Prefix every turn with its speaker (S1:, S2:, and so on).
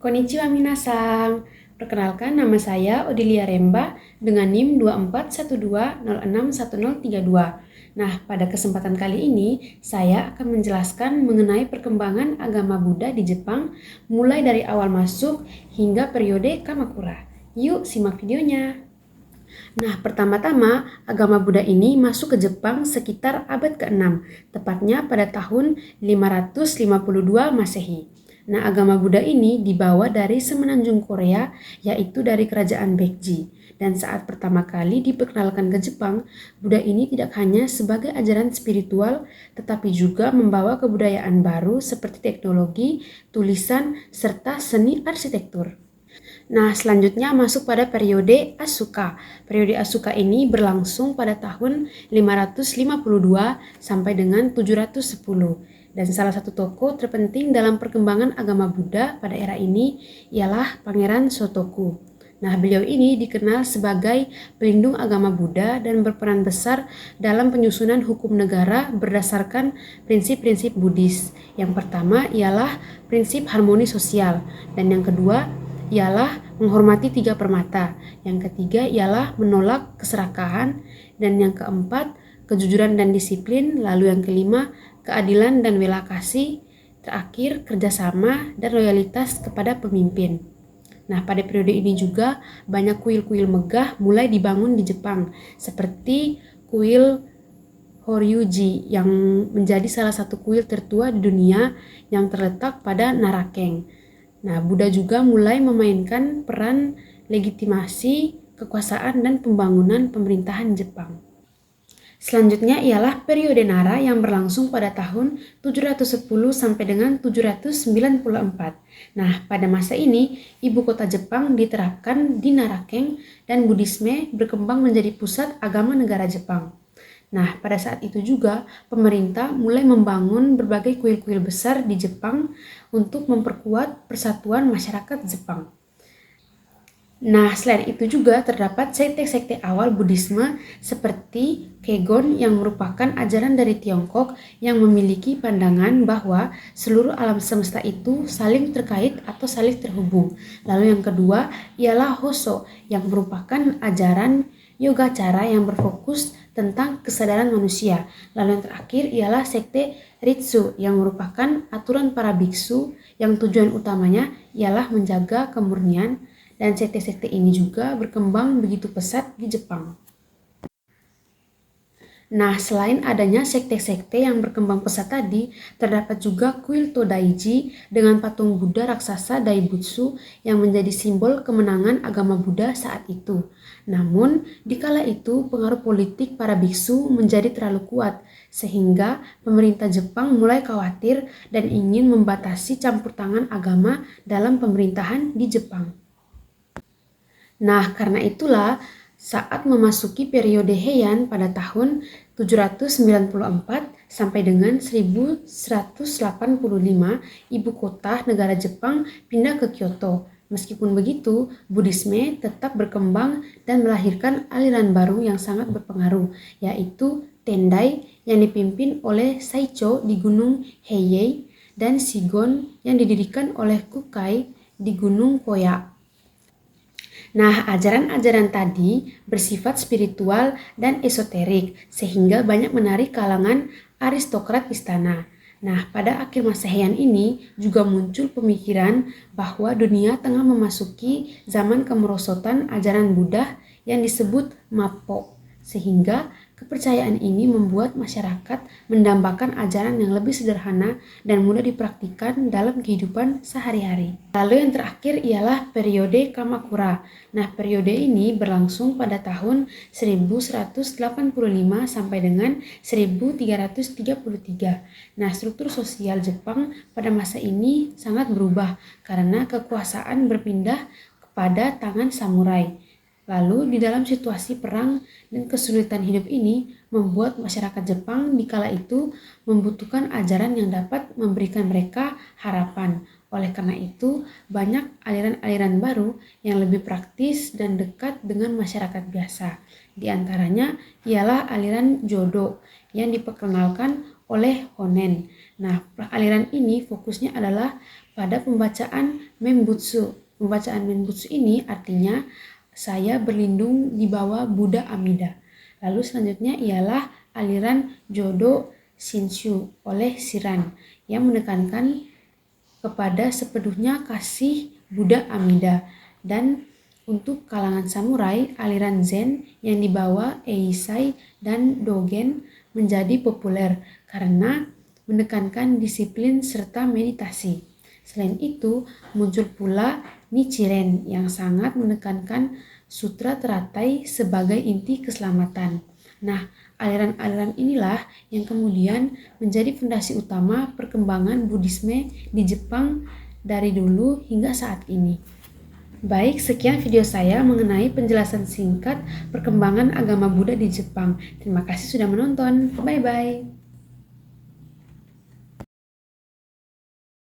S1: Konnichiwa minasan. Perkenalkan, nama saya Odilia Remba dengan NIM 2412061032. Nah, pada kesempatan kali ini saya akan menjelaskan mengenai perkembangan agama Buddha di Jepang mulai dari awal masuk hingga periode Kamakura. Yuk simak videonya. Nah, pertama-tama agama Buddha ini masuk ke Jepang sekitar abad ke-6, tepatnya pada tahun 552 Masehi. Nah, agama Buddha ini dibawa dari semenanjung Korea, yaitu dari kerajaan Baekje. Dan saat pertama kali diperkenalkan ke Jepang, Buddha ini tidak hanya sebagai ajaran spiritual, tetapi juga membawa kebudayaan baru seperti teknologi, tulisan, serta seni arsitektur. Nah, selanjutnya masuk pada periode Asuka. Periode Asuka ini berlangsung pada tahun 552 sampai dengan 710. Dan salah satu tokoh terpenting dalam perkembangan agama Buddha pada era ini ialah Pangeran Sotoku. Nah, beliau ini dikenal sebagai pelindung agama Buddha dan berperan besar dalam penyusunan hukum negara berdasarkan prinsip-prinsip Buddhis. Yang pertama ialah prinsip harmoni sosial, dan yang kedua ialah menghormati tiga permata. Yang ketiga ialah menolak keserakahan, dan yang keempat kejujuran dan disiplin. Lalu yang kelima keadilan dan welas kasih. Terakhir kerjasama dan loyalitas kepada pemimpin. Nah, pada periode ini juga banyak kuil-kuil megah mulai dibangun di Jepang, seperti kuil Horyuji yang menjadi salah satu kuil tertua di dunia yang terletak pada Narakeng. Nah, Buddha juga mulai memainkan peran legitimasi kekuasaan dan pembangunan pemerintahan Jepang. Selanjutnya ialah periode Nara yang berlangsung pada tahun 710 sampai dengan 794. Nah, pada masa ini, ibu kota Jepang diterapkan di Narakeng dan Buddhisme berkembang menjadi pusat agama negara Jepang. Nah, pada saat itu juga pemerintah mulai membangun berbagai kuil-kuil besar di Jepang untuk memperkuat persatuan masyarakat Jepang. Nah, selain itu juga terdapat sekte-sekte awal Buddhisme seperti Kegon yang merupakan ajaran dari Tiongkok yang memiliki pandangan bahwa seluruh alam semesta itu saling terkait atau saling terhubung. Lalu yang kedua ialah Hoso yang merupakan ajaran Yogacara yang berfokus tentang kesadaran manusia. Lalu yang terakhir ialah sekte Ritsu yang merupakan aturan para biksu yang tujuan utamanya ialah menjaga kemurnian. Dan sekte-sekte ini juga berkembang begitu pesat di Jepang. Nah, selain adanya sekte-sekte yang berkembang pesat tadi, terdapat juga kuil Todaiji dengan patung Buddha raksasa Daibutsu yang menjadi simbol kemenangan agama Buddha saat itu. Namun, di kala itu pengaruh politik para biksu menjadi terlalu kuat, sehingga pemerintah Jepang mulai khawatir dan ingin membatasi campur tangan agama dalam pemerintahan di Jepang. Nah, karena itulah saat memasuki periode Heian pada tahun 794 sampai dengan 1185, ibu kota negara Jepang pindah ke Kyoto. Meskipun begitu, Buddhisme tetap berkembang dan melahirkan aliran baru yang sangat berpengaruh, yaitu Tendai yang dipimpin oleh Saicho di Gunung Heiyei dan Shigon yang didirikan oleh Kukai di Gunung Koya. Nah, ajaran-ajaran tadi bersifat spiritual dan esoterik sehingga banyak menarik kalangan aristokrat istana. Nah, pada akhir masa Heian ini juga muncul pemikiran bahwa dunia tengah memasuki zaman kemerosotan ajaran Buddha yang disebut Mappo, sehingga kepercayaan ini membuat masyarakat mendambakan ajaran yang lebih sederhana dan mudah dipraktikkan dalam kehidupan sehari-hari. Lalu yang terakhir ialah periode Kamakura. Nah, periode ini berlangsung pada tahun 1185 sampai dengan 1333. Nah, struktur sosial Jepang pada masa ini sangat berubah karena kekuasaan berpindah kepada tangan samurai. Lalu di dalam situasi perang dan kesulitan hidup ini membuat masyarakat Jepang di kala itu membutuhkan ajaran yang dapat memberikan mereka harapan. Oleh karena itu, banyak aliran-aliran baru yang lebih praktis dan dekat dengan masyarakat biasa. Di antaranya ialah aliran Jodo yang diperkenalkan oleh Honen. Nah, aliran ini fokusnya adalah pada pembacaan Menbutsu. Pembacaan Menbutsu ini artinya saya berlindung di bawah Buddha Amida. Lalu selanjutnya ialah aliran Jodo Shinshu oleh Shiran yang menekankan kepada sepenuhnya kasih Buddha Amida. Dan untuk kalangan samurai, aliran Zen yang dibawa Eisai dan Dogen menjadi populer karena menekankan disiplin serta meditasi. Selain itu, muncul pula Nichiren yang sangat menekankan sutra teratai sebagai inti keselamatan. Nah, aliran-aliran inilah yang kemudian menjadi fondasi utama perkembangan Buddhisme di Jepang dari dulu hingga saat ini. Baik, sekian video saya mengenai penjelasan singkat perkembangan agama Buddha di Jepang. Terima kasih sudah menonton. Bye-bye.